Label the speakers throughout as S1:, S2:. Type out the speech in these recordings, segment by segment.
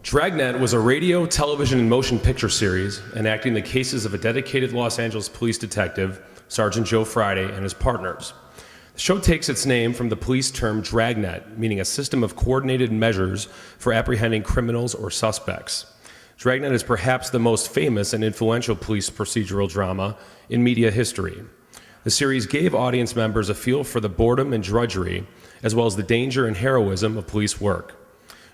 S1: DRAGNET was a radio, television, and motion picture series enacting the cases of a dedicated Los Angeles police detective, Sergeant Joe Friday, and his partners. The show takes its name from the police term DRAGNET, meaning a system of coordinated measures for apprehending criminals or suspects. DRAGNET is perhaps the most famous and influential police procedural drama in media history. The series gave audience members a feel for the boredom and drudgery, as well as the danger and heroism of police work.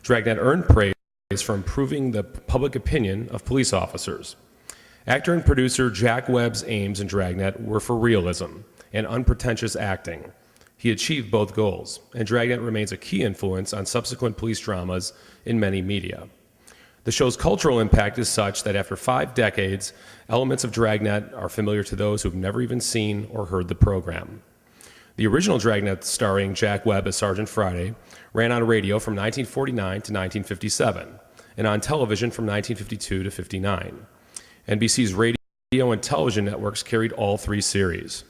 S1: DRAGNET earned praise for improving the public opinion of police officers. Actor and producer Jack Webb's aims in DRAGNET were for realism and unpretentious acting. He achieved both goals, and DRAGNET remains a key influence on subsequent police dramas in many media. The show's cultural impact is such that after 5 decades, elements of DRAGNET are familiar to those who have never even seen or heard the program. The original DRAGNET, starring Jack Webb as Sergeant Friday, ran on radio from 1949 to 1957, and on television from 1952 to 59. NBC's radio and television networks carried all 3 series.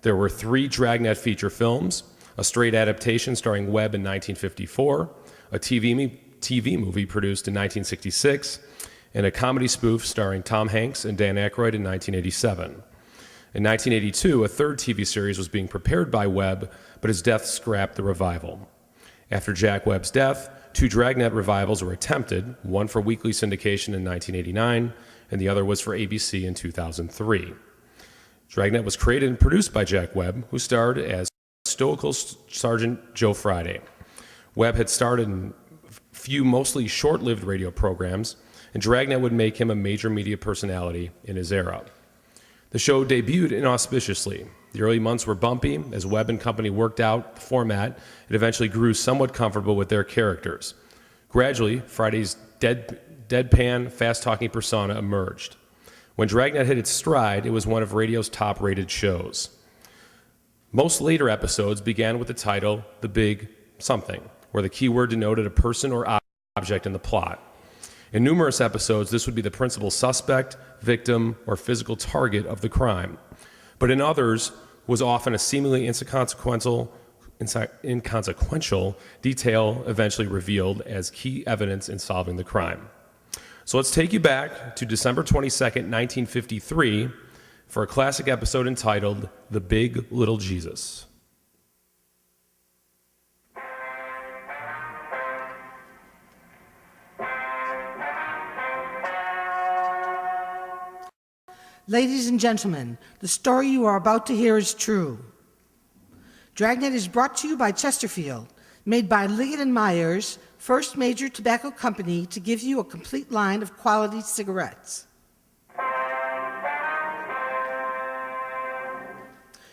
S1: There were 3 DRAGNET feature films, a straight adaptation starring Webb in 1954, a TV movie produced in 1966, and a comedy spoof starring Tom Hanks and Dan Aykroyd in 1987. In 1982, a 3rd TV series was being prepared by Webb, but his death scrapped the revival. After Jack Webb's death, 2 DRAGNET revivals were attempted, one for weekly syndication in 1989, and the other was for ABC in 2003. DRAGNET was created and produced by Jack Webb, who starred as stoical Sergeant Joe Friday. Webb had starred in a few mostly short-lived radio programs, and DRAGNET would make him a major media personality in his era. The show debuted inauspiciously. The early months were bumpy. As Webb and company worked out the format, it eventually grew somewhat comfortable with their characters. Gradually, Friday's deadpan, fast-talking persona emerged. When DRAGNET hit its stride, it was one of radio's top-rated shows. Most later episodes began with the title, The Big Something, where the keyword denoted a person or object in the plot. In numerous episodes, this would be the principal suspect, victim, or physical target of the crime. But in others, was often a seemingly inconsequential detail eventually revealed as key evidence in solving the crime. So let's take you back to December 22nd, 1953, for a classic episode entitled The Big Little Jesus.
S2: Ladies and gentlemen, the story you are about to hear is true. DRAGNET is brought to you by Chesterfield, made by Liggett & Myers, first major tobacco company to give you a complete line of quality cigarettes.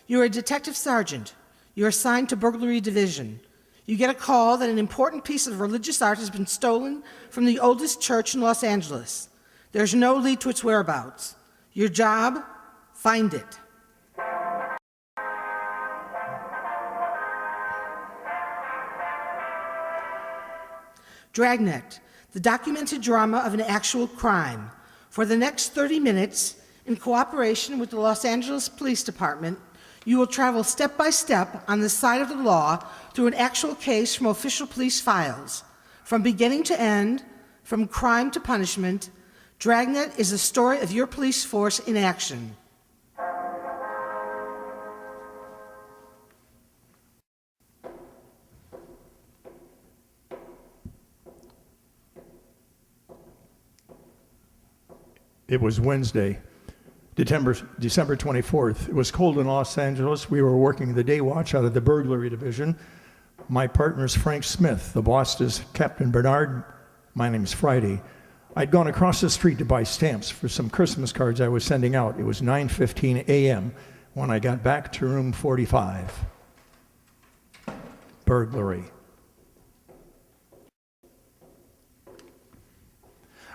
S2: You're a detective sergeant. You're assigned to burglary division. You get a call that an important piece of religious art has been stolen from the oldest church in Los Angeles. There's no lead to its whereabouts. Your job? Find it. DRAGNET, the documented drama of an actual crime. For the next 30 minutes, in cooperation with the Los Angeles Police Department, you will travel step by step on the side of the law through an actual case from official police files. From beginning to end, from crime to punishment, DRAGNET is the story of your police force in action.
S3: It was Wednesday, December 24th. It was cold in Los Angeles. We were working the day watch out of the burglary division. My partner's Frank Smith. The boss is Captain Bernard. My name's Friday. I'd gone across the street to buy stamps for some Christmas cards I was sending out. It was 9:15 a.m. when I got back to room 45. Burglary.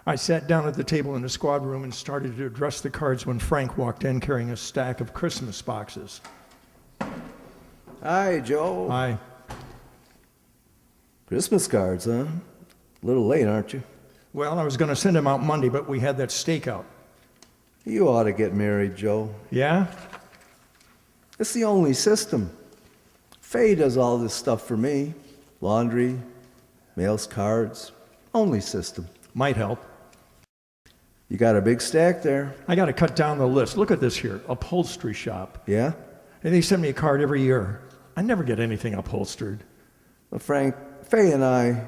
S3: I sat down at the table in the squad room and started to address the cards when Frank walked in carrying a stack of Christmas boxes.
S4: Hi, Joe.
S3: Hi.
S4: Christmas cards, huh? A little late, aren't you?
S3: Well, I was going to send him out Monday, but we had that stakeout.
S4: You ought to get married, Joe.
S3: Yeah?
S4: It's the only system. Faye does all this stuff for me. Laundry, mails cards, only system.
S3: Might help.
S4: You got a big stack there.
S3: I got to cut down the list. Look at this here, upholstery shop.
S4: Yeah?
S3: And they send me a card every year. I never get anything upholstered.
S4: Well, Frank, Faye and I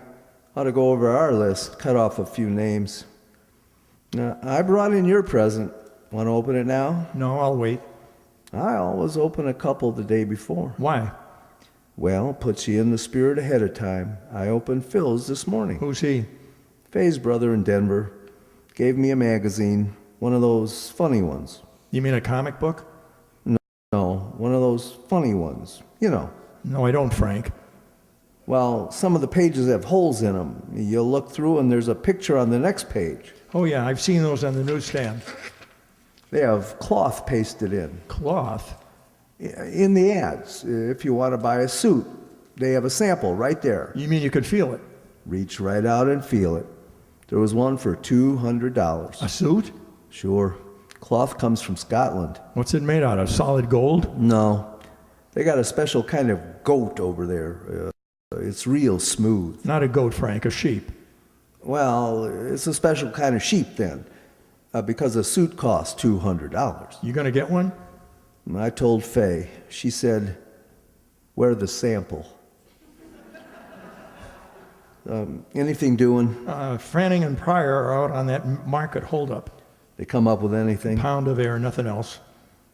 S4: ought to go over our list, cut off a few names. Now, I brought in your present. Want to open it now?
S3: No, I'll wait.
S4: I always open a couple the day before.
S3: Why?
S4: Well, puts you in the spirit ahead of time. I opened Phil's this morning.
S3: Who's he?
S4: Faye's brother in Denver gave me a magazine, one of those funny ones.
S3: You mean a comic book?
S4: No, one of those funny ones. You know.
S3: No, I don't, Frank.
S4: Well, some of the pages have holes in them. You'll look through and there's a picture on the next page.
S3: Oh, yeah, I've seen those on the newsstand.
S4: They have cloth pasted in.
S3: Cloth?
S4: In the ads. If you want to buy a suit, they have a sample right there.
S3: You mean you could feel it?
S4: Reach right out and feel it. There was one for $200.
S3: A suit?
S4: Sure. Cloth comes from Scotland.
S3: What's it made out of? Solid gold?
S4: No. They got a special kind of goat over there. It's real smooth.
S3: Not a goat, Frank, a sheep.
S4: Well, it's a special kind of sheep then, because a suit costs $200.
S3: You gonna get one?
S4: And I told Faye. She said, "Where the sample?" Anything doing?
S3: Franning and Pryor are out on that market holdup.
S4: They come up with anything?
S3: Pound of air, nothing else.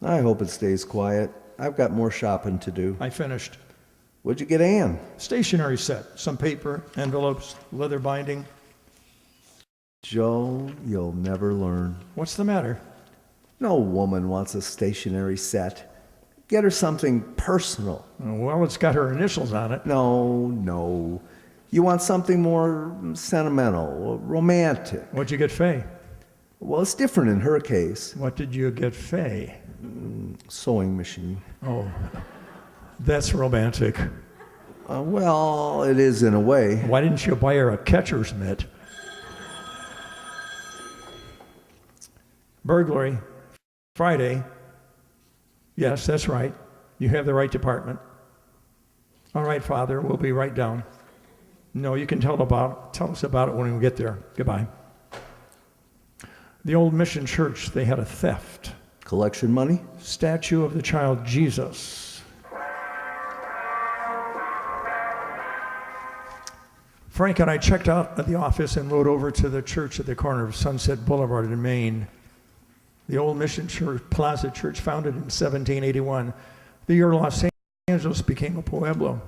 S4: I hope it stays quiet. I've got more shopping to do.
S3: I finished.
S4: What'd you get, Ann?
S3: Stationery set, some paper, envelopes, leather binding.
S4: Joe, you'll never learn.
S3: What's the matter?
S4: No woman wants a stationery set. Get her something personal.
S3: Well, it's got her initials on it.
S4: No. You want something more sentimental, romantic.
S3: What'd you get Faye?
S4: Well, it's different in her case.
S3: What did you get Faye?
S4: Sewing machine.
S3: Oh, that's romantic.
S4: Well, it is in a way.
S3: Why didn't you buy her a catcher's mitt? Burglary, Friday. Yes, that's right. You have the right department. All right, Father, we'll be right down. No, you can tell us about it when we get there. Goodbye. The old mission church, they had a theft.
S4: Collection money?
S3: Statue of the child Jesus. Frank and I checked out at the office and rode over to the church at the corner of Sunset Boulevard in Maine. The old mission church, Plaza Church, founded in 1781, the year Los Angeles became a pueblo.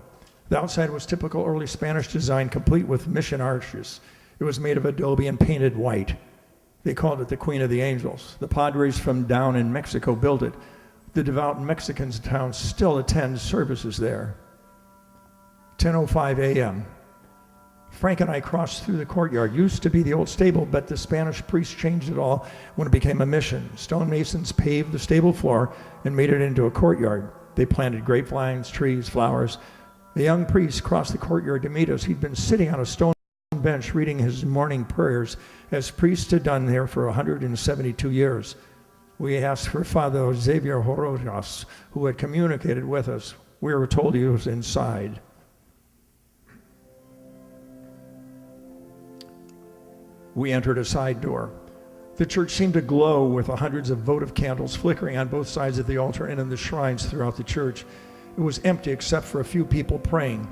S3: The outside was typical early Spanish design, complete with mission arches. It was made of adobe and painted white. They called it the Queen of the Angels. The Padres from down in Mexico built it. The devout Mexicans in town still attend services there. 10:05 a.m. Frank and I crossed through the courtyard. Used to be the old stable, but the Spanish priests changed it all when it became a mission. Stonemasons paved the stable floor and made it into a courtyard. They planted grapevines, trees, flowers. The young priest crossed the courtyard to meet us. He'd been sitting on a stone bench reading his morning prayers, as priests had done there for 172 years. We asked for Father Xavier Horojas, who had communicated with us. We were told he was inside. We entered a side door. The church seemed to glow with the hundreds of votive candles flickering on both sides of the altar and in the shrines throughout the church. It was empty except for a few people praying.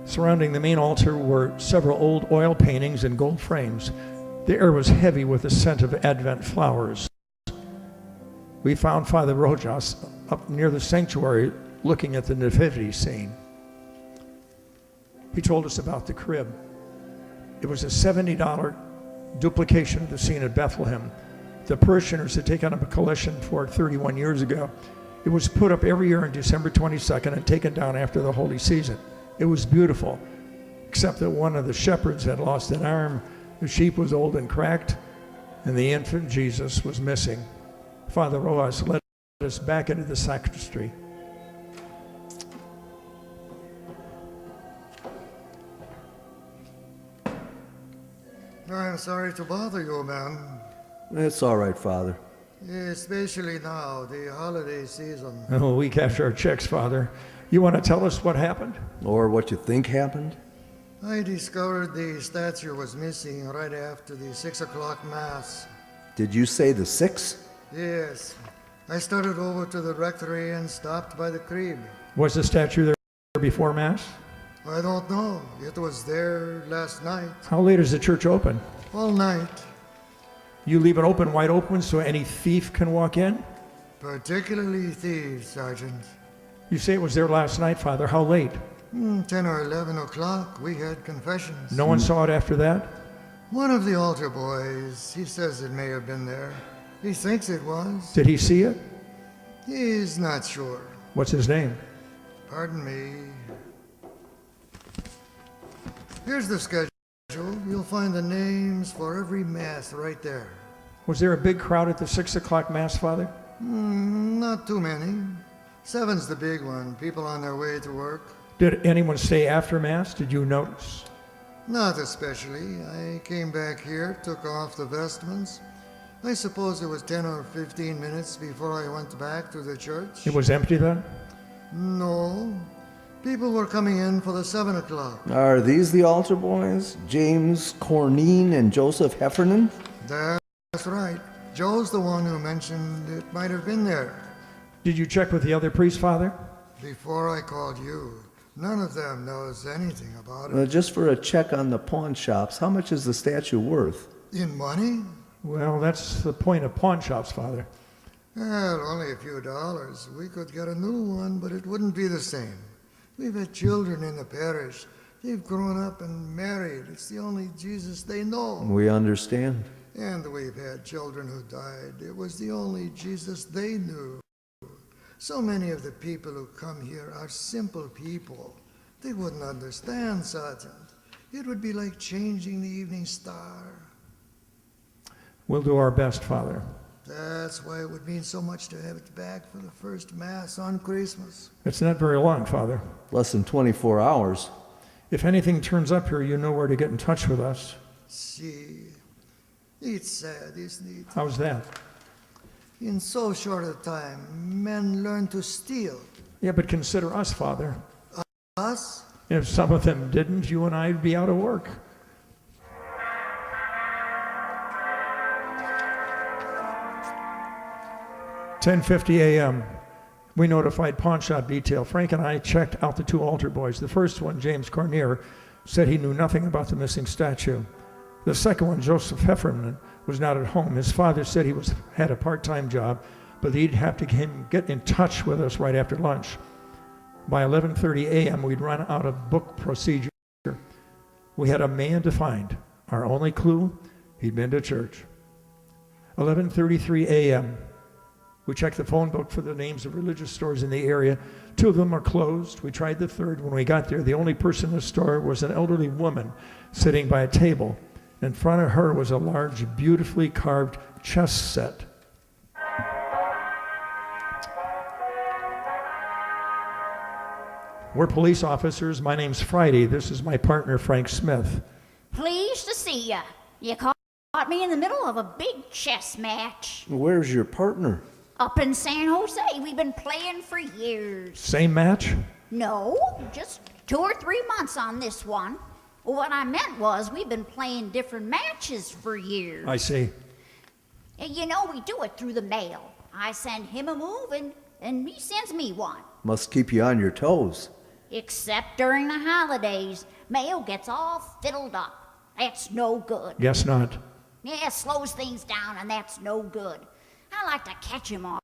S3: Surrounding the main altar were several old oil paintings and gold frames. The air was heavy with the scent of Advent flowers. We found Father Rojas up near the sanctuary looking at the nativity scene. He told us about the crib. It was a $70 duplication of the scene at Bethlehem. The parishioners had taken up a collection for it 31 years ago. It was put up every year on December 22nd and taken down after the holy season. It was beautiful, except that one of the shepherds had lost an arm, the sheep was old and cracked, and the infant Jesus was missing. Father Rojas led us back into the sacristy.
S5: I'm sorry to bother you, man.
S4: It's all right, Father.
S5: Especially now, the holiday season.
S3: Oh, we cashed our checks, Father. You want to tell us what happened?
S4: Or what you think happened?
S5: I discovered the statue was missing right after the 6 o'clock Mass.
S4: Did you say the 6?
S5: Yes. I started over to the rectory and stopped by the crib.
S3: Was the statue there before Mass?
S5: I don't know. It was there last night.
S3: How late is the church open?
S5: All night.
S3: You leave it open, wide open, so any thief can walk in?
S5: Particularly thieves, Sergeant.
S3: You say it was there last night, Father. How late?
S5: 10 or 11 o'clock, we had confessions.
S3: No one saw it after that?
S5: One of the altar boys, he says it may have been there. He thinks it was.
S3: Did he see it?
S5: He's not sure.
S3: What's his name?
S5: Pardon me. Here's the schedule. You'll find the names for every Mass right there.
S3: Was there a big crowd at the 6 o'clock Mass, Father?
S5: Not too many. 7's the big one, people on their way to work.
S3: Did anyone stay after Mass? Did you notice?
S5: Not especially. I came back here, took off the vestments. I suppose it was 10 or 15 minutes before I went back to the church.
S3: It was empty then?
S5: No. People were coming in for the 7 o'clock.
S4: Are these the altar boys? James Corneen and Joseph Heffernan?
S5: That's right. Joe's the one who mentioned it might have been there.
S3: Did you check with the other priests, Father?
S5: Before I called you, none of them knows anything about it.
S4: Just for a check on the pawn shops, how much is the statue worth?
S5: In money?
S3: Well, that's the point of pawn shops, Father.
S5: Well, only a few dollars. We could get a new one, but it wouldn't be the same. We've had children in the parish. They've grown up and married. It's the only Jesus they know.
S4: We understand.
S5: And we've had children who died. It was the only Jesus they knew. So many of the people who come here are simple people. They wouldn't understand, Sergeant. It would be like changing the evening star.
S3: We'll do our best, Father.
S5: That's why it would mean so much to have it back for the first Mass on Christmas.
S3: It's not very long, Father.
S4: Less than 24 hours.
S3: If anything turns up here, you know where to get in touch with us.
S5: See, it's sad, isn't it?
S3: How's that?
S5: In so short a time, men learn to steal.
S3: Yeah, but consider us, Father.
S5: Us?
S3: If some of them didn't, you and I'd be out of work. "10:50 a.m. We notified pawn shop detail. Frank and I checked out the two altar boys. The first one, James Cornier, said he knew nothing about the missing statue. The second one, Joseph Heffernan, was not at home. His father said he had a part-time job, but he'd have to get in touch with us right after lunch. By 11:30 a.m., we'd run out of book procedure. We had a man to find. Our only clue, he'd been to church. 11:33 a.m., we checked the phone book for the names of religious stores in the area. 2 of them are closed. We tried the third. When we got there, the only person in the store was an elderly woman sitting by a table. In front of her was a large, beautifully carved chess set. We're police officers. My name's Friday. This is my partner, Frank Smith.
S6: Pleased to see ya. You caught me in the middle of a big chess match.
S4: Where's your partner?
S6: Up in San Jose, we've been playing for years.
S3: Same match?
S6: No, just 2 or 3 months on this one. What I meant was we've been playing different matches for years.
S3: I see.
S6: And you know, we do it through the mail. I send him a move and he sends me one.
S4: Must keep you on your toes.
S6: Except during the holidays, mail gets all fiddled up. That's no good.
S3: Guess not.
S6: Yeah, it slows things down, and that's no good. I like to catch him off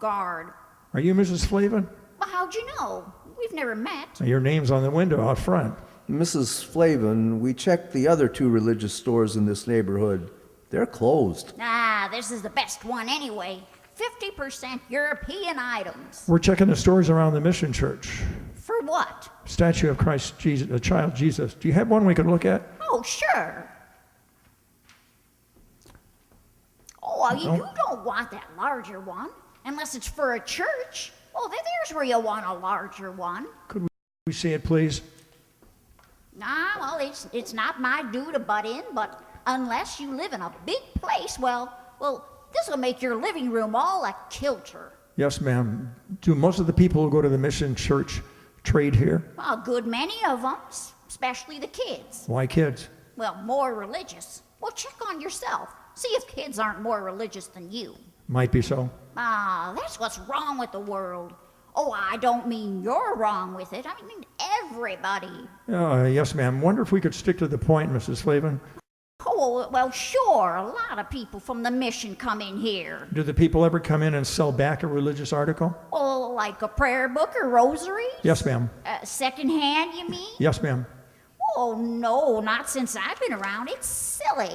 S6: guard.
S3: Are you Mrs. Flavin?
S6: Well, how'd you know? We've never met.
S3: Your name's on the window out front.
S4: Mrs. Flavin, we checked the other 2 religious stores in this neighborhood. They're closed.
S6: Ah, this is the best one anyway. 50% European items.
S3: We're checking the stores around the Mission Church.
S6: For what?
S3: Statue of Christ Jesus, the child Jesus. Do you have one we could look at?
S6: Oh, sure. Oh, well, you don't want that larger one, unless it's for a church. Oh, there's where you want a larger one.
S3: Could we see it, please?
S6: Nah, well, it's not my due to butt in, but unless you live in a big place, well, this will make your living room all a kilter.
S3: Yes, ma'am. Do most of the people who go to the Mission Church trade here?
S6: A good many of them. especially the kids.
S3: Why kids?
S6: Well, more religious. Well, check on yourself. See if kids aren't more religious than you.
S3: Might be so.
S6: That's what's wrong with the world. Oh, I don't mean you're wrong with it. I mean everybody.
S3: Yes, ma'am. Wonder if we could stick to the point, Mrs. Flavin.
S6: Oh, well, sure. A lot of people from the mission come in here.
S3: Do the people ever come in and sell back a religious article?
S6: Well, like a prayer book or rosary?
S3: Yes, ma'am.
S6: Secondhand, you mean?
S3: Yes, ma'am.
S6: Oh, no, not since I've been around. It's silly.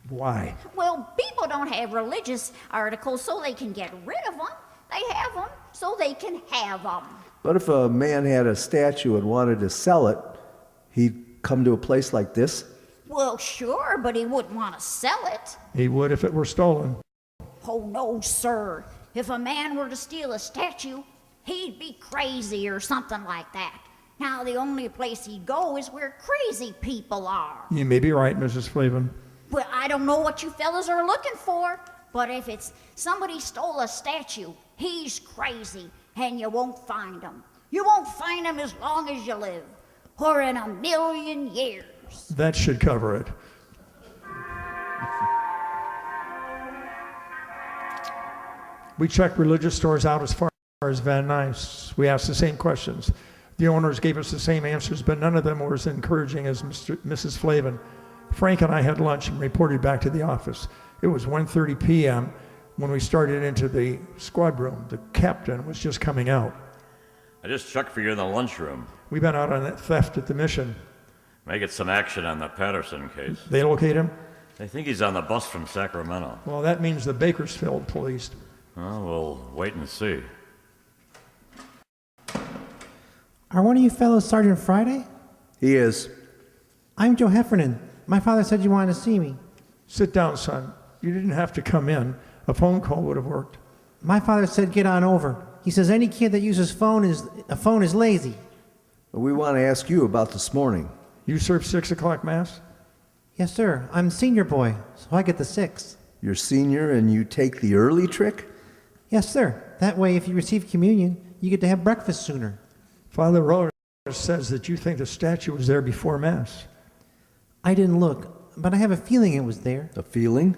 S3: Why?
S6: Well, people don't have religious articles so they can get rid of them. They have them so they can have them.
S4: But if a man had a statue and wanted to sell it, he'd come to a place like this?
S6: Well, sure, but he wouldn't want to sell it.
S3: He would if it were stolen.
S6: Oh, no, sir. If a man were to steal a statue, he'd be crazy or something like that. Now, the only place he'd go is where crazy people are.
S3: You may be right, Mrs. Flavin.
S6: Well, I don't know what you fellas are looking for, but if it's somebody stole a statue, he's crazy, and you won't find him. You won't find him as long as you live, or in 1,000,000 years.
S3: That should cover it. We checked religious stores out as far as Van Nuys. We asked the same questions. The owners gave us the same answers, but none of them were as encouraging as Mrs. Flavin. Frank and I had lunch and reported back to the office. It was 1:30 p.m. when we started into the squad room. The captain was just coming out.
S7: I just checked for you in the lunchroom.
S3: We've been out on that theft at the mission.
S7: May get some action on the Patterson case.
S3: They locate him?
S7: They think he's on the bus from Sacramento.
S3: Well, that means the Bakersfield police.
S7: Well, we'll wait and see.
S8: Are one of you fellows Sergeant Friday?
S4: He is.
S8: I'm Joe Heffernan. My father said you wanted to see me.
S3: Sit down, son. You didn't have to come in. A phone call would have worked.
S8: My father said get on over. He says any kid that uses a phone is lazy.
S4: We want to ask you about this morning.
S3: You serve 6 o'clock mass?
S8: Yes, sir. I'm senior boy, so I get the 6.
S4: You're senior and you take the early trick?
S8: Yes, sir. That way, if you receive communion, you get to have breakfast sooner.
S3: Father Rose says that you think the statue was there before mass.
S8: I didn't look, but I have a feeling it was there.
S4: A feeling?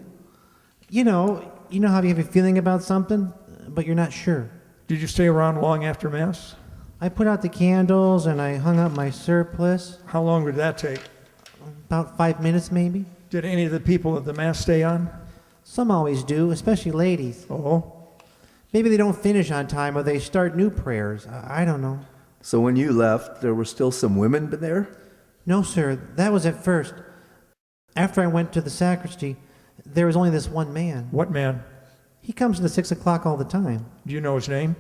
S8: You know how you have a feeling about something, but you're not sure.
S3: Did you stay around long after mass?
S8: I put out the candles and I hung up my surplice.
S3: How long did that take?
S8: About 5 minutes, maybe.
S3: Did any of the people at the mass stay on?
S8: Some always do, especially ladies.
S3: Oh,
S8: Maybe they don't finish on time or they start new prayers. I don't know.
S4: So when you left, there were still some women there?
S8: No, sir. That was at first. After I went to the sacristy, there was only this one man.
S3: what man?
S8: He comes to the 6 o'clock all the time.
S3: Do you know his name?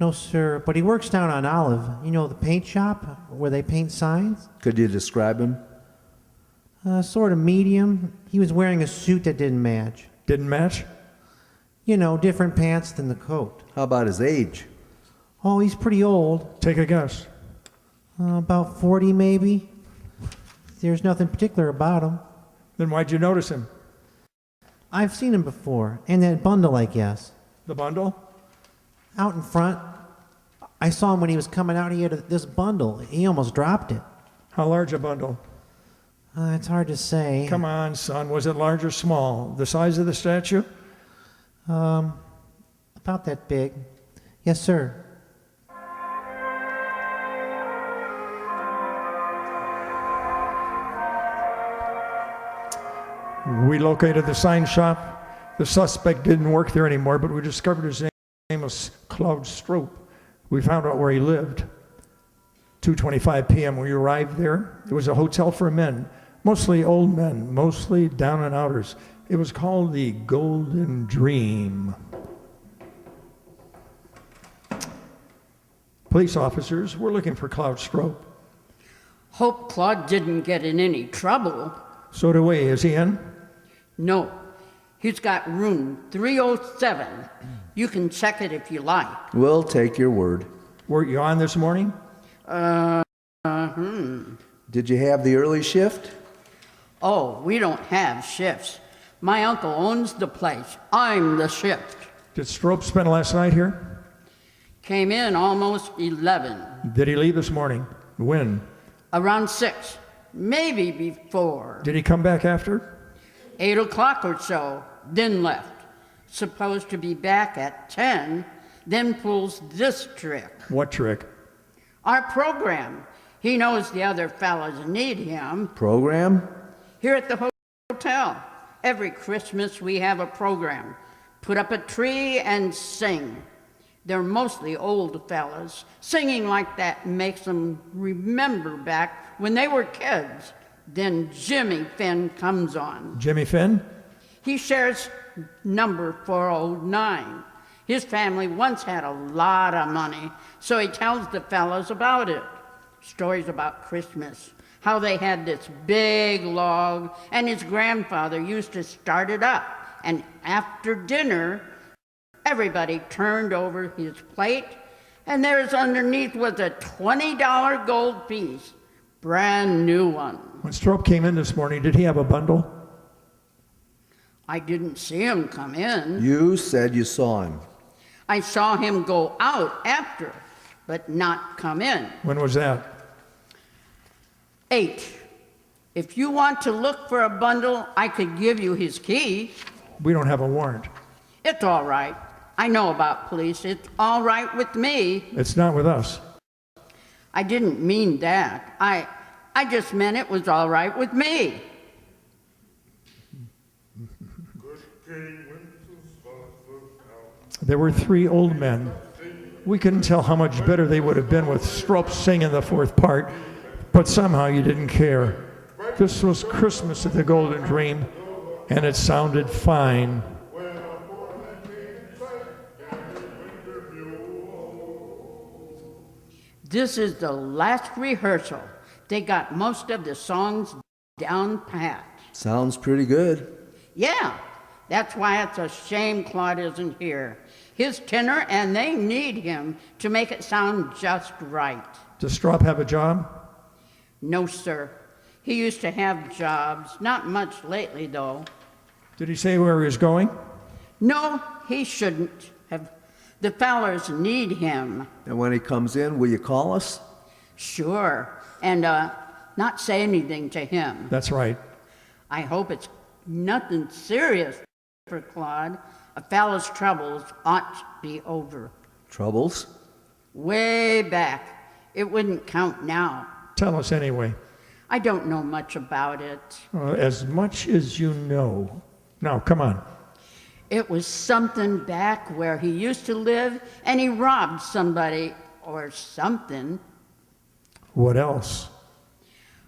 S8: No, sir, but he works down on Olive. You know, the paint shop where they paint signs?
S4: Could you describe him?
S8: Sort of medium. He was wearing a suit that didn't match.
S3: Didn't match?
S8: You know, different pants than the coat.
S4: How about his age?
S8: Oh, he's pretty old.
S3: Take a guess.
S8: About 40, maybe. There's nothing particular about him.
S3: Then why'd you notice him?
S8: I've seen him before. And that bundle, I guess.
S3: The bundle?
S8: Out in front. I saw him when he was coming out. He had this bundle. He almost dropped it.
S3: How large a bundle?
S8: It's hard to say.
S3: Come on, son. Was it large or small? The size of the statue?
S8: About that big. Yes, sir.
S3: We located the sign shop. The suspect didn't work there anymore, but we discovered his name was Claude Stroop. We found out where he lived. 2:25 p.m. we arrived there. It was a hotel for men, mostly old men, mostly down and outers. It was called the Golden Dream. Police officers were looking for Claude Stroop.
S9: Hope Claude didn't get in any trouble.
S3: So do we. Is he in?
S9: No, he's got room 307. You can check it if you like.
S4: We'll take your word.
S3: Were you on this morning?
S4: Did you have the early shift?
S9: Oh, we don't have shifts. My uncle owns the place. I'm the shift.
S3: Did Stroop spend last night here?
S9: Came in almost 11.
S3: Did he leave this morning? When?
S9: Around 6, maybe before.
S3: Did he come back after?
S9: 8 o'clock or so, then left. Supposed to be back at 10, then pulls this trick.
S3: What trick?
S9: Our program. He knows the other fellas need him.
S4: Program?
S9: Here at the hotel, every Christmas we have a program. Put up a tree and sing. They're mostly old fellas. Singing like that makes them remember back when they were kids. Then Jimmy Finn comes on.
S3: Jimmy Finn?
S9: He shares number 409. His family once had a lot of money, so he tells the fellas about it. Stories about Christmas, how they had this big log, and his grandfather used to start it up. And after dinner, everybody turned over his plate, and there's underneath was a $20 gold piece, brand new one.
S3: When Strope came in this morning, did he have a bundle?
S9: I didn't see him come in.
S4: You said you saw him.
S9: I saw him go out after, but not come in.
S3: When was that?
S9: 8. If you want to look for a bundle, I could give you his key.
S3: We don't have a warrant.
S9: It's all right. I know about police. It's all right with me.
S3: It's not with us.
S9: I didn't mean that. I just meant it was all right with me.
S3: There were 3 old men. We couldn't tell how much better they would have been with Strope singing the 4th part, but somehow you didn't care. This was Christmas at the Golden Dream, and it sounded fine.
S9: This is the last rehearsal. They got most of the songs down pat.
S4: Sounds pretty good.
S9: Yeah, that's why it's a shame Claude isn't here. His tenor, and they need him to make it sound just right.
S3: Does Strope have a job?
S9: No, sir. He used to have jobs. Not much lately, though.
S3: Did he say where he was going?
S9: No, he shouldn't have. The fellers need him.
S4: And when he comes in, will you call us?
S9: Sure. And not say anything to him.
S3: That's right.
S9: I hope it's nothing serious for Claude. A fellow's troubles ought to be over.
S4: Troubles?
S9: Way back. It wouldn't count now.
S3: Tell us anyway.
S9: I don't know much about it.
S3: As much as you know. Now, come on.
S9: It was something back where he used to live, and he robbed somebody or something.
S3: What else?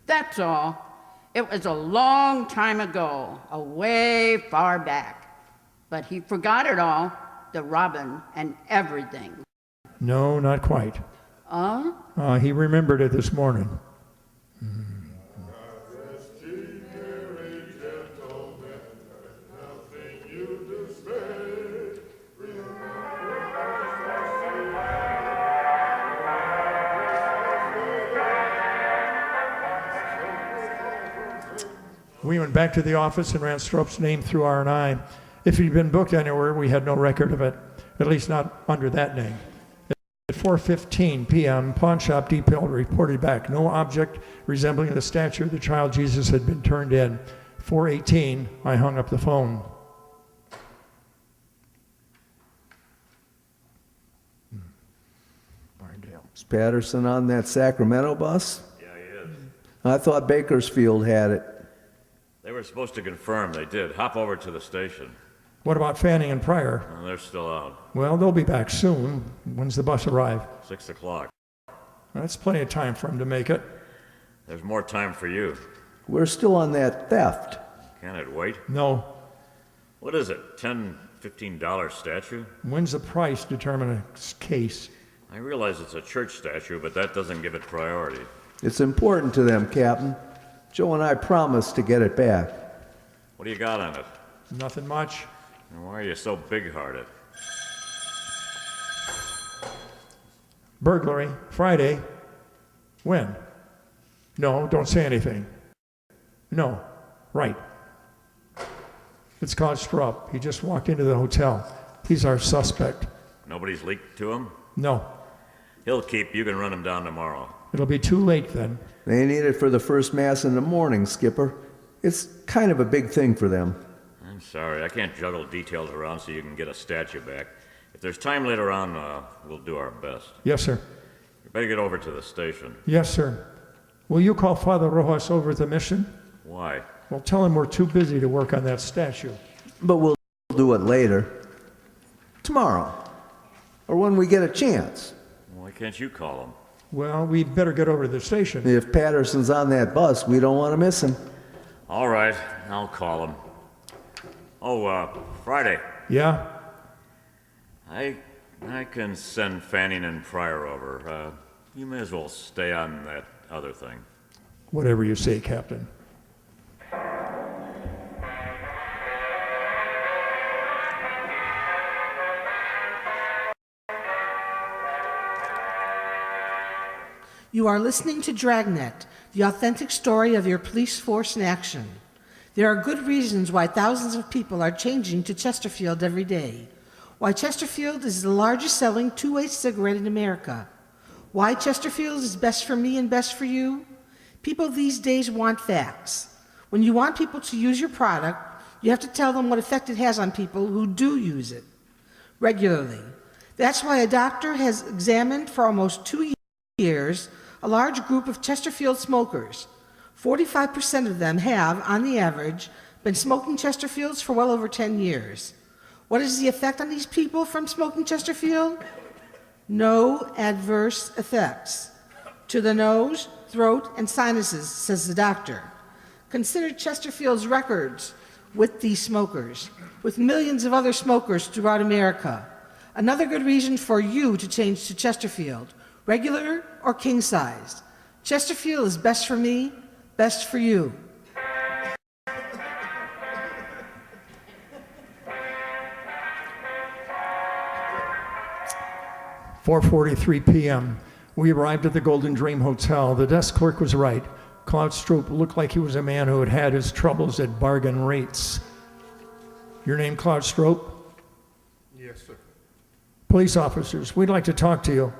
S9: That's all. It was a long time ago, a way far back. But he forgot it all, the robbing and everything.
S3: No, not quite. He remembered it this morning. We went back to the office and ran Strope's name through R&I. If he'd been booked anywhere, we had no record of it, at least not under that name. At 4:15 p.m., Pawn Shop Depot reported back no object resembling the statue of the child Jesus had been turned in. 4:18, I hung up the phone.
S4: Is Patterson on that Sacramento bus?
S7: Yeah, he is.
S4: I thought Bakersfield had it.
S7: They were supposed to confirm they did. Hop over to the station.
S3: What about Fanning and Pryor?
S7: Well, they're still out.
S3: Well, they'll be back soon. When's the bus arrive?
S7: 6 o'clock.
S3: That's plenty of time for them to make it.
S7: There's more time for you.
S4: We're still on that theft.
S7: Can it wait?
S3: No.
S7: What is it, $10, $15 statue?
S3: When's the price determine a case?
S7: I realize it's a church statue, but that doesn't give it priority.
S4: It's important to them, Captain. Joe and I promised to get it back.
S7: What do you got on it?
S3: Nothing much.
S7: And why are you so big-hearted?
S3: Burglary, Friday. When? No, don't say anything. No, right. It's called Strope. He just walked into the hotel. He's our suspect.
S7: Nobody's leaked to him?
S3: No.
S7: He'll keep. You can run him down tomorrow.
S3: It'll be too late then.
S4: They need it for the first Mass in the morning, Skipper. It's kind of a big thing for them.
S7: I'm sorry, I can't juggle details around so you can get a statue back. If there's time later on, we'll do our best.
S3: Yes, sir.
S7: You better get over to the station.
S3: Yes, sir. Will you call Father Rojas over at the mission?
S7: Why?
S3: Well, tell him we're too busy to work on that statue.
S4: But we'll do it later. Tomorrow. Or when we get a chance.
S7: Why can't you call him?
S3: Well, we'd better get over to the station.
S4: If Patterson's on that bus, we don't want to miss him.
S7: All right, I'll call him. Oh, Friday.
S3: Yeah?
S7: I can send Fanning and Pryor over. You may as well stay on that other thing.
S3: Whatever you say, Captain.
S2: You are listening to DRAGNET, the authentic story of your police force in action. There are good reasons why thousands of people are changing to Chesterfield every day. Why Chesterfield is the largest selling two-way cigarette in America. Why Chesterfield is best for me and best for you. People these days want facts. When you want people to use your product, you have to tell them what effect it has on people who do use it regularly. That's why a doctor has examined for almost 2 years a large group of Chesterfield smokers. 45% of them have, on the average, been smoking Chesterfields for well over 10 years. What is the effect on these people from smoking Chesterfield? No adverse effects. To the nose, throat, and sinuses, says the doctor. Consider Chesterfield's records with these smokers, with millions of other smokers throughout America. Another good reason for you to change to Chesterfield, regular or king-sized. Chesterfield is best for me, best for you.
S3: "4:43 p.m. We arrived at the Golden Dream Hotel. The desk clerk was right. Claude Stroop looked like he was a man who had had his troubles at bargain rates. Your name, Claude Stroop?
S10: Yes, sir.
S3: Police officers, we'd like to talk to you.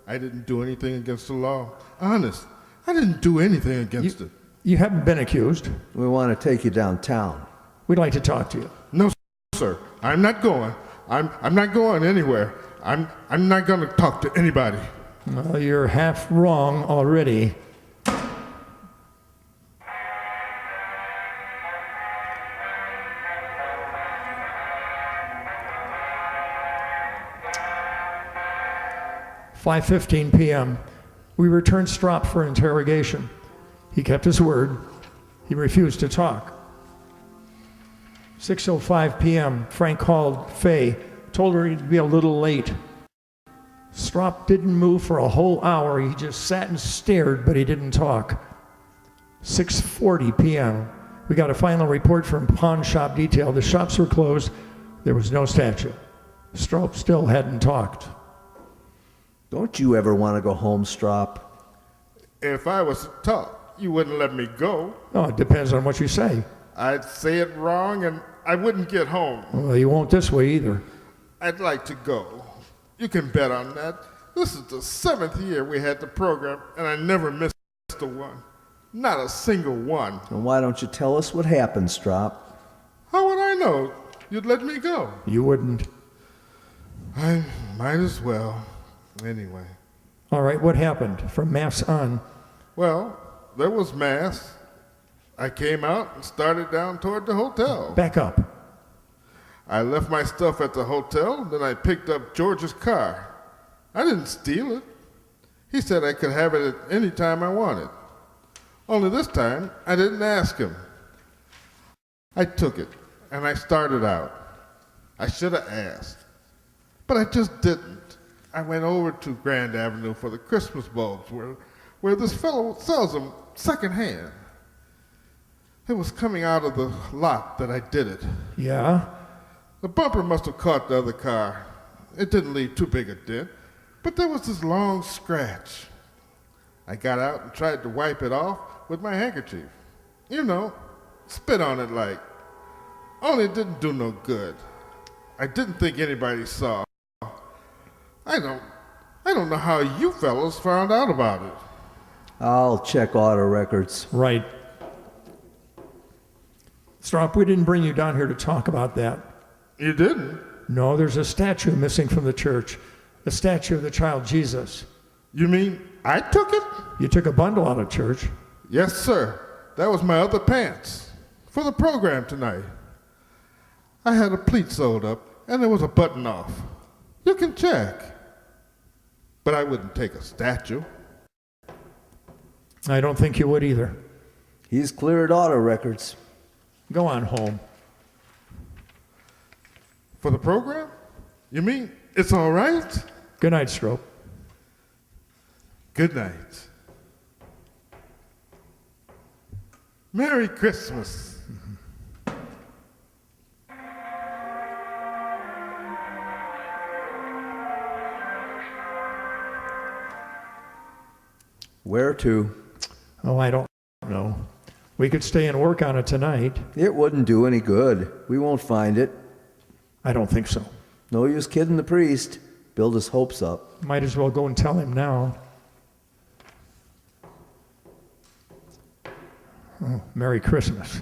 S10: I didn't do anything against the law. Honest, I didn't do anything against it.
S3: You haven't been accused.
S4: We want to take you downtown.
S3: We'd like to talk to you.
S10: No, sir. I'm not going. I'm not going anywhere. I'm not going to talk to anybody.
S3: Well, you're half wrong already. "5:15 p.m. We returned Strop for interrogation. He kept his word. He refused to talk. 6:05 p.m. Frank called Faye, told her he'd be a little late. Strop didn't move for a whole hour. He just sat and stared, but he didn't talk. 6:40 p.m. We got a final report from Pawn Shop Detail. The shops were closed. There was no statue. Strop still hadn't talked.
S4: Don't you ever want to go home, Strop?
S10: If I was to talk, you wouldn't let me go.
S3: Oh, it depends on what you say.
S10: I'd say it wrong and I wouldn't get home.
S3: Well, you won't this way either.
S10: I'd like to go. You can bet on that. This is the 7th year we had the program, and I never missed a one. Not a single one.
S4: And why don't you tell us what happened, Strop?
S10: How would I know? You'd let me go.
S3: You wouldn't.
S10: I might as well. Anyway.
S3: All right, what happened from Mass on?
S10: Well, there was Mass. I came out and started down toward the hotel.
S3: Back up.
S10: I left my stuff at the hotel, then I picked up George's car. I didn't steal it. He said I could have it at any time I wanted. Only this time, I didn't ask him. I took it, and I started out. I should have asked, but I just didn't. I went over to Grand Avenue for the Christmas bulbs where this fellow sells them secondhand. It was coming out of the lot that I did it.
S3: Yeah?
S10: The bumper must have caught the other car. It didn't leave too big a dent, but there was this long scratch. I got out and tried to wipe it off with my handkerchief. You know, spit on it like. Only it didn't do no good. I didn't think anybody saw. I don't know how you fellows found out about it.
S4: I'll check auto records.
S3: Right. Strop, we didn't bring you down here to talk about that.
S10: You didn't?
S3: No, there's a statue missing from the church. A statue of the child Jesus.
S10: You mean I took it?
S3: You took a bundle out of church.
S10: Yes, sir. That was my other pants for the program tonight. I had a pleat sewed up and there was a button off. You can check. But I wouldn't take a statue.
S3: I don't think you would either.
S4: He's cleared auto records.
S3: Go on home.
S10: For the program? You mean it's all right?
S3: Good night, Strop.
S10: Good night. Merry Christmas.
S4: Where to?
S3: Oh, I don't know. We could stay and work on it tonight.
S4: It wouldn't do any good. We won't find it.
S3: I don't think so.
S4: No use kidding the priest. Build his hopes up.
S3: Might as well go and tell him now. Oh, Merry Christmas.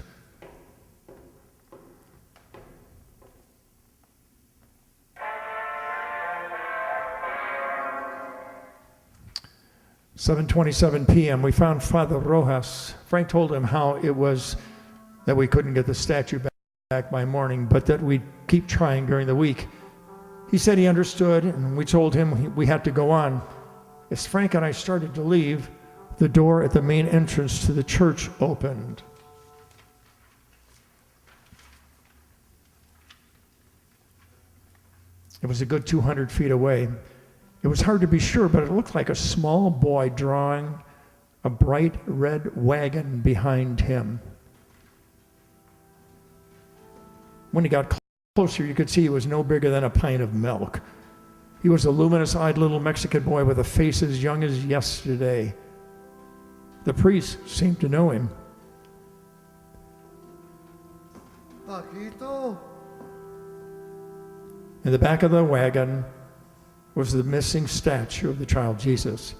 S3: "7:27 p.m. We found Father Rojas. Frank told him how it was that we couldn't get the statue back by morning, but that we'd keep trying during the week. He said he understood, and we told him we had to go on. As Frank and I started to leave, the door at the main entrance to the church opened. It was a good 200 feet away. It was hard to be sure, but it looked like a small boy drawing a bright red wagon behind him. When he got closer, you could see he was no bigger than a pint of milk. He was a luminous-eyed little Mexican boy with a face as young as yesterday. The priest seemed to know him.
S5: Paquito?
S3: In the back of the wagon was the missing statue of the child Jesus.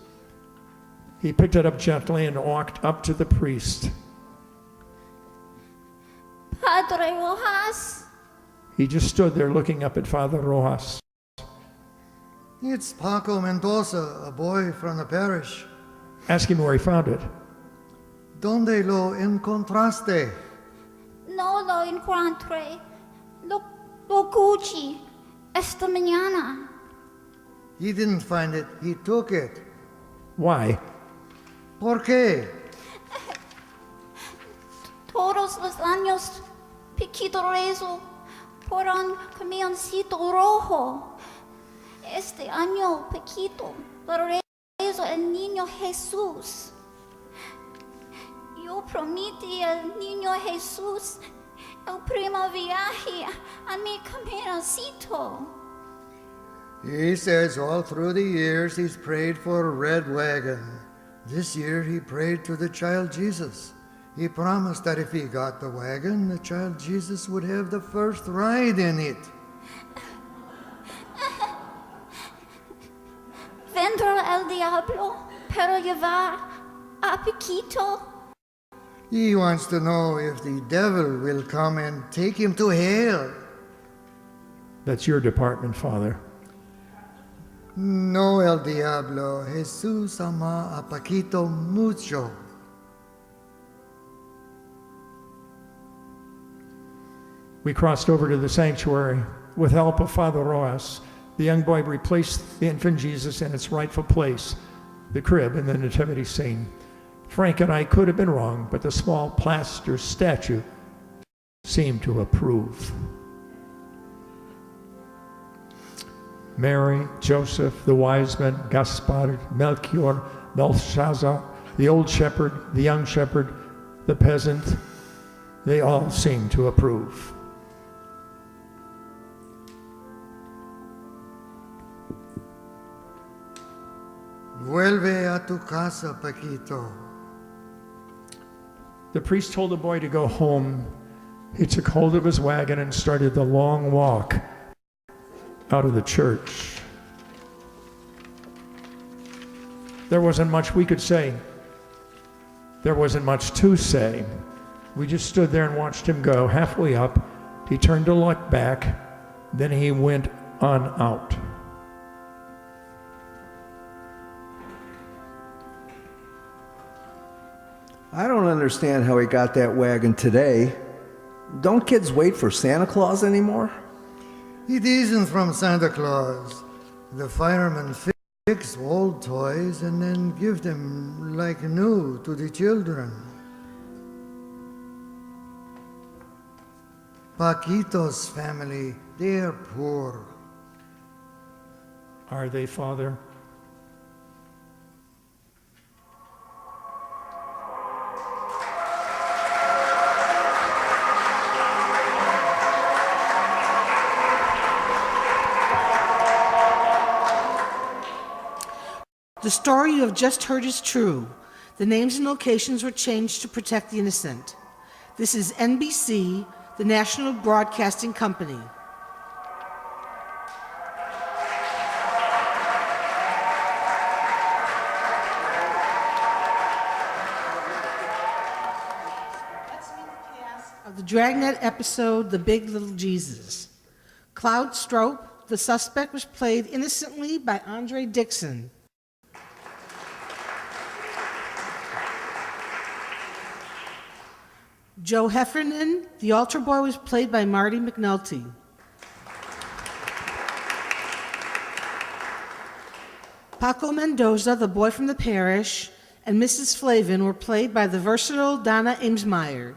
S3: He picked it up gently and walked up to the priest.
S6: Padre Rojas?
S3: He just stood there looking up at Father Rojas.
S5: It's Paco Mendoza, a boy from the parish.
S3: Ask him where he found it.
S5: ¿Dónde lo encontraste?
S6: No lo encontré. Lo cogí esta mañana.
S5: He didn't find it, he took it.
S3: Why?
S5: ¿Por qué?
S6: Todos los años, Piquito rezo por un camioncito rojo. Este año, Piquito, lo rezo el niño Jesús. Yo prometí al niño Jesús el primer viaje a mi camioncito.
S5: He says all through the years he's prayed for a red wagon. This year he prayed to the child Jesus. He promised that if he got the wagon, the child Jesus would have the first ride in it.
S6: Vendrá el diablo para llevar a Piquito.
S5: He wants to know if the devil will come and take him to hell.
S3: That's your department, Father.
S5: No, el diablo. Jesús ama a Paquito mucho.
S3: We crossed over to the sanctuary. With help of Father Rojas, the young boy replaced the infant Jesus in its rightful place, the crib in the nativity scene. Frank and I could have been wrong, but the small plaster statue seemed to approve. Mary, Joseph, the wise men, Gaspar, Melchior, Belshazzar, the old shepherd, the young shepherd, the peasant, they all seemed to approve.
S5: Vuelve a tu casa, Paquito.
S3: The priest told the boy to go home. He took hold of his wagon and started the long walk out of the church. There wasn't much we could say. There wasn't much to say. We just stood there and watched him go halfway up. He turned to look back, then he went on out.
S4: I don't understand how he got that wagon today. Don't kids wait for Santa Claus anymore?
S5: It isn't from Santa Claus. The firemen fix old toys and then give them like new to the children. Paquito's family, they're poor.
S3: Are they, Father?
S2: The story you have just heard is true. The names and locations were changed to protect the innocent. This is NBC, the National Broadcasting Company. Let's meet the cast of the Dragnet episode, The Big Little Jesus. Cloud Strope, the suspect, was played innocently by Andre Dixon. Joe Heffernan, the altar boy, was played by Marty McNulty. Paco Mendoza, the boy from the parish, and Mrs. Flavin were played by the versatile Donna Amesmeyer.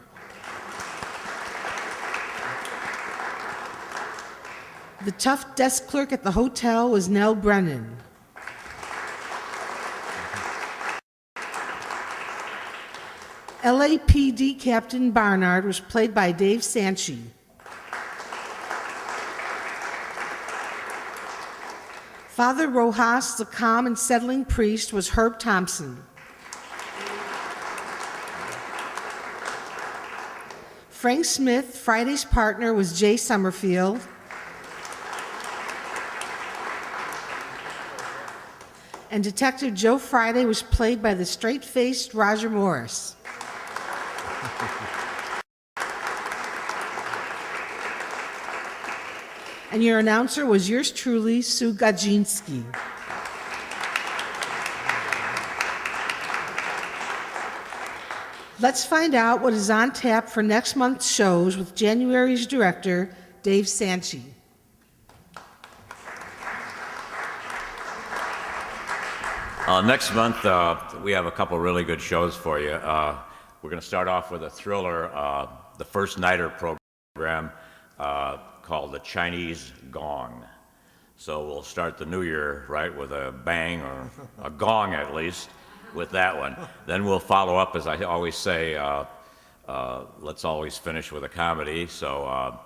S2: The tough desk clerk at the hotel was Nell Brennan. LAPD Captain Barnard was played by Dave Sanchi. Father Rojas, the calm and settling priest, was Herb Thompson. Frank Smith, Friday's partner, was Jay Summerfield. And Detective Joe Friday was played by the straight-faced Roger Morris. And your announcer was yours truly, Sue Gadzinski. Let's find out what is on tap for next month's shows with January's director, Dave Sanchi.
S7: Next month, we have a couple really good shows for you. We're going to start off with a thriller, the first nighter program called The Chinese Gong. So we'll start the new year, right, with a bang, or a gong at least, with that one. Then we'll follow up, as I always say, let's always finish with a comedy. So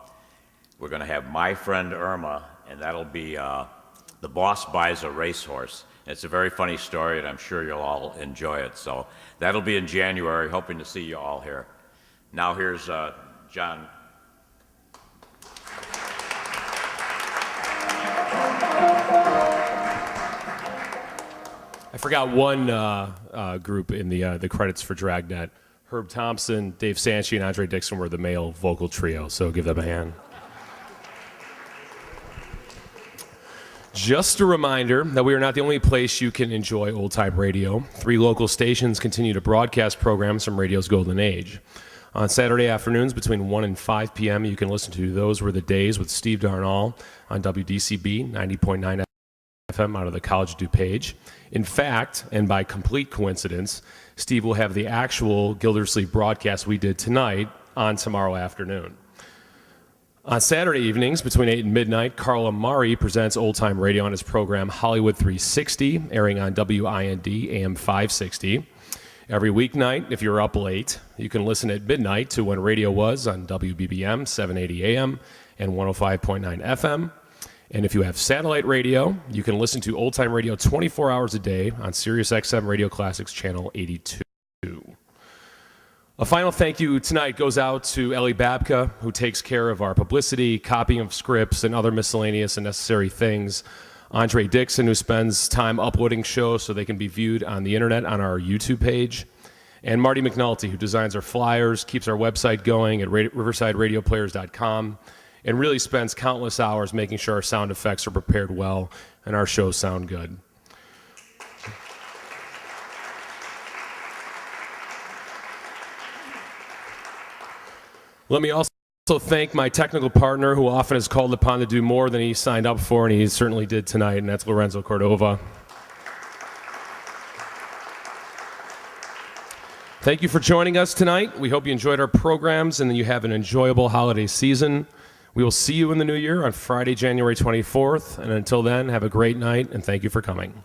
S7: we're going to have My Friend Irma, and that'll be The Boss Buys a Racehorse. It's a very funny story, and I'm sure you'll all enjoy it. So that'll be in January, hoping to see you all here. Now here's John.
S1: I forgot one group in the credits for Dragnet. Herb Thompson, Dave Sanchi, and Andre Dixon were the male vocal trio, so give them a hand. Just a reminder that we are not the only place you can enjoy old-time radio. 3 local stations continue to broadcast programs from radio's golden age. On Saturday afternoons between 1 and 5 p.m., you can listen to Those Were the Days with Steve Darnall on WDCB 90.9 FM out of the College of DuPage. In fact, and by complete coincidence, Steve will have the actual Gildersleeve broadcast we did tonight on tomorrow afternoon. On Saturday evenings, between 8 and midnight, Carl Amari presents old-time radio on his program Hollywood 360, airing on WIND AM 560. Every weeknight, if you're up late, you can listen at midnight to When Radio Was on WBBM 780 AM and 105.9 FM. And if you have satellite radio, you can listen to old-time radio 24 hours a day on SiriusXM Radio Classics Channel 82. A final thank you tonight goes out to Ellie Babka, who takes care of our publicity, copying of scripts, and other miscellaneous and necessary things. Andre Dixon, who spends time uploading shows so they can be viewed on the internet on our YouTube page. And Marty McNulty, who designs our flyers, keeps our website going at riversideradioplayers.com, and really spends countless hours making sure our sound effects are prepared well and our shows sound good. Let me also thank my technical partner, who often is called upon to do more than he signed up for, and he certainly did tonight, and that's Lorenzo Cordova. Thank you for joining us tonight. We hope you enjoyed our programs and that you have an enjoyable holiday season. We will see you in the new year on Friday, January 24th, and until then, have a great night, and thank you for coming.